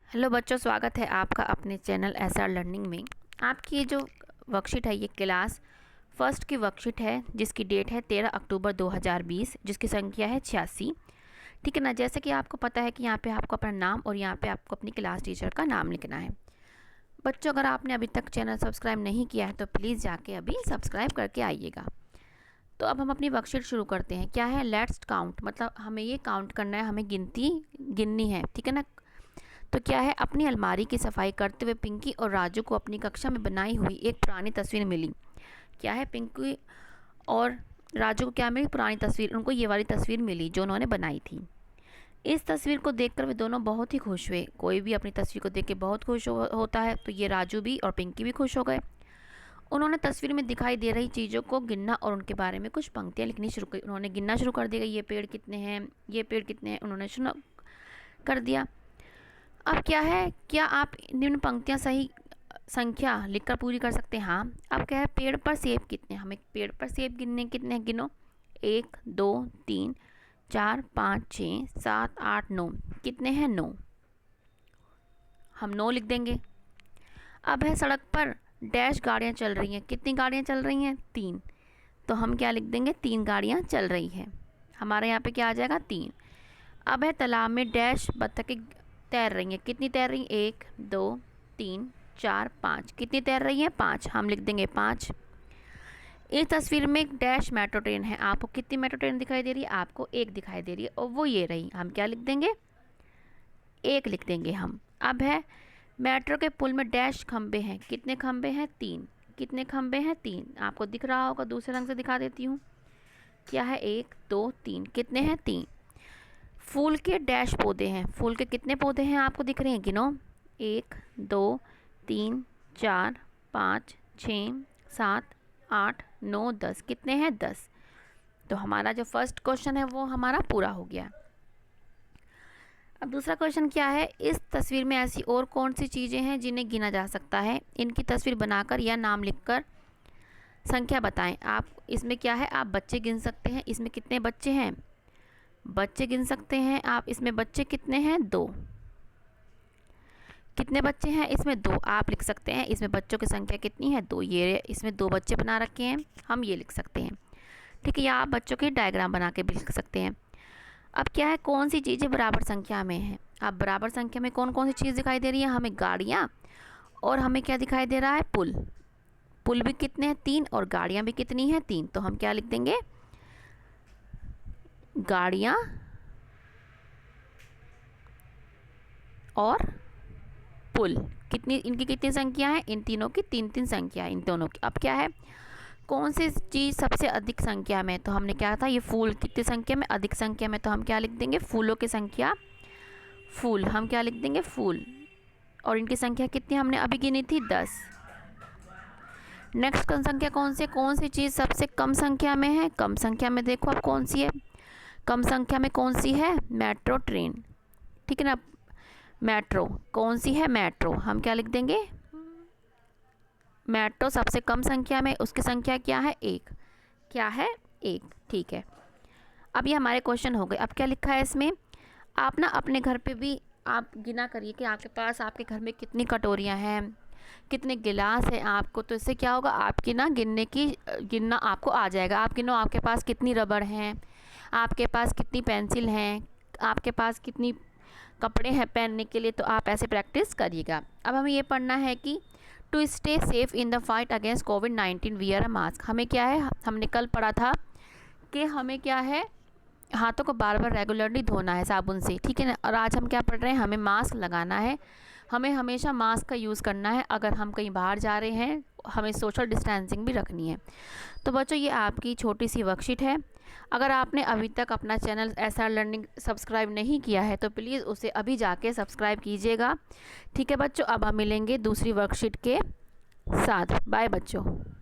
Hello बच्चों, स्वागत है आपका अपने चैनल एसआर लर्निंग में। आपकी ये जो वर्कशीट है ये क्लास फर्स्ट की वर्कशीट है जिसकी डेट है 13 अक्टूबर 2020, जिसकी संख्या है 86। ठीक है ना। जैसे कि आपको पता है कि यहाँ पे आपको अपना नाम और यहाँ पे आपको अपनी क्लास टीचर का नाम लिखना है। बच्चों, अगर आपने अभी तक चैनल सब्सक्राइब नहीं किया है तो प्लीज़ जाके अभी सब्सक्राइब करके आइएगा। तो अब हम अपनी वर्कशीट शुरू करते हैं। क्या है? लेट्स काउंट, मतलब हमें ये काउंट करना है, हमें गिननी है। ठीक है ना। तो क्या है, अपनी अलमारी की सफाई करते हुए पिंकी और राजू को अपनी कक्षा में बनाई हुई एक पुरानी तस्वीर मिली। क्या है, पिंकी और राजू को क्या मिली? पुरानी तस्वीर। उनको ये वाली तस्वीर मिली जो उन्होंने बनाई थी। इस तस्वीर को देखकर वे दोनों बहुत ही खुश हुए। कोई भी अपनी तस्वीर को देख के बहुत खुश होता है, तो ये राजू भी और पिंकी भी खुश हो गए। उन्होंने तस्वीर में दिखाई दे रही चीज़ों को गिनना और उनके बारे में कुछ पंक्तियाँ लिखनी शुरू की। उन्होंने गिनना शुरू कर दिया, ये पेड़ कितने हैं, ये पेड़ कितने हैं, उन्होंने शुरू कर दिया। अब क्या है, क्या आप निम्न पंक्तियां सही संख्या लिखकर पूरी कर सकते हैं? हाँ। अब क्या है, पेड़ पर सेब कितने? हमें पेड़ पर सेब गिनने कितने हैं, गिनो। 1 2 3 4 5 6 7 8 9। कितने हैं? 9। हम 9 लिख देंगे। अब है, सड़क पर डैश गाड़ियाँ चल रही हैं। कितनी गाड़ियाँ चल रही हैं? 3। तो हम क्या लिख देंगे? 3 गाड़ियाँ चल रही हैं। हमारे यहाँ पे क्या आ जाएगा? 3। अब है, तालाब में डैश बत्तखें तैर रही हैं। कितनी तैर रही हैं? 1 2 3 4 5। कितनी तैर रही हैं? 5। हम लिख देंगे 5। इस तस्वीर में एक डैश मेट्रो ट्रेन है। आपको कितनी मेट्रो ट्रेन दिखाई दे रही है? आपको एक दिखाई दे रही है और वो ये रही। हम क्या लिख देंगे? एक लिख देंगे हम। अब है, मेट्रो के पुल में डैश खंबे हैं। कितने खंबे हैं? 3। कितने खंबे हैं? 3। आपको दिख रहा होगा, दूसरे रंग से दिखा देती हूँ। क्या है? 1 2 3। कितने हैं? 3। फूल के डैश पौधे हैं। फूल के कितने पौधे हैं आपको दिख रहे हैं? गिनो। 1 2 3 4 5 6 7 8 9 10। कितने हैं? 10। तो हमारा जो फर्स्ट क्वेश्चन है वो हमारा पूरा हो गया। अब दूसरा क्वेश्चन क्या है, इस तस्वीर में ऐसी और कौन सी चीज़ें हैं जिन्हें गिना जा सकता है? इनकी तस्वीर बनाकर या नाम लिखकर संख्या बताएं। आप इसमें क्या है, आप बच्चे गिन सकते हैं। इसमें कितने बच्चे हैं? बच्चे गिन सकते हैं आप। इसमें बच्चे कितने हैं? 2। कितने बच्चे हैं? इसमें 2। आप लिख सकते हैं इसमें बच्चों की संख्या कितनी है? 2। ये इसमें 2 बच्चे बना रखे हैं, हम ये लिख सकते हैं। ठीक है, या आप बच्चों के डायग्राम बना के भी लिख सकते हैं। अब क्या है, कौन सी चीज़ें बराबर संख्या में हैं? अब बराबर संख्या में कौन कौन सी चीज़ दिखाई दे रही है? हमें गाड़ियाँ और हमें क्या दिखाई दे रहा है? पुल। पुल भी कितने हैं? 3। और गाड़ियाँ भी कितनी हैं? 3। तो हम क्या लिख देंगे? गाड़ियाँ और पुल। कितनी, इनकी कितनी संख्या है? इन तीनों की 3 संख्या है, इन दोनों की। अब क्या है, कौन सी चीज़ सबसे अधिक संख्या में? तो हमने क्या था, ये फूल कितनी संख्या में? अधिक संख्या में। तो हम क्या लिख देंगे? फूलों की संख्या फूल। हम क्या लिख देंगे? फूल। और इनकी संख्या कितनी हमने अभी गिनी थी? 10। नेक्स्ट संख्या कौन सी चीज़ सबसे कम संख्या में है? कम संख्या में देखो अब कौन सी है? कम संख्या में कौन सी है? Metro train. ठीक है ना। मेट्रो कौन सी है? मेट्रो। हम क्या लिख देंगे? मेट्रो सबसे कम संख्या में, उसकी संख्या क्या है? 1। क्या है? 1। ठीक है। अब ये हमारे क्वेश्चन हो गए। अब क्या लिखा है इसमें? आप ना अपने घर पे भी आप गिना करिए कि आपके पास आपके घर में कितनी कटोरियाँ हैं, कितने गिलास हैं आपको। तो इससे क्या होगा, आपकी ना गिनना आपको आ जाएगा। आप गिनो, आपके पास कितनी रबड़ हैं, आपके पास कितनी पेंसिल हैं, आपके पास कितनी कपड़े हैं पहनने के लिए। तो आप ऐसे प्रैक्टिस करिएगा। अब हमें ये पढ़ना है कि to stay safe in the fight against कोविड-19 वियर अ मास्क। हमें क्या है, हमने कल पढ़ा था कि हमें क्या है, हाथों को बार बार रेगुलरली धोना है साबुन से। ठीक है ना। और आज हम क्या पढ़ रहे हैं, हमें मास्क लगाना है। हमें हमेशा मास्क का यूज़ करना है। अगर हम कहीं बाहर जा रहे हैं, हमें सोशल डिस्टेंसिंग भी रखनी है। तो बच्चों, ये आपकी छोटी सी वर्कशीट है। अगर आपने अभी तक अपना चैनल एसआर लर्निंग सब्सक्राइब नहीं किया है तो प्लीज़ उसे अभी जाके सब्सक्राइब कीजिएगा। ठीक है बच्चों, अब हम मिलेंगे दूसरी वर्कशीट के साथ। बाय बच्चों।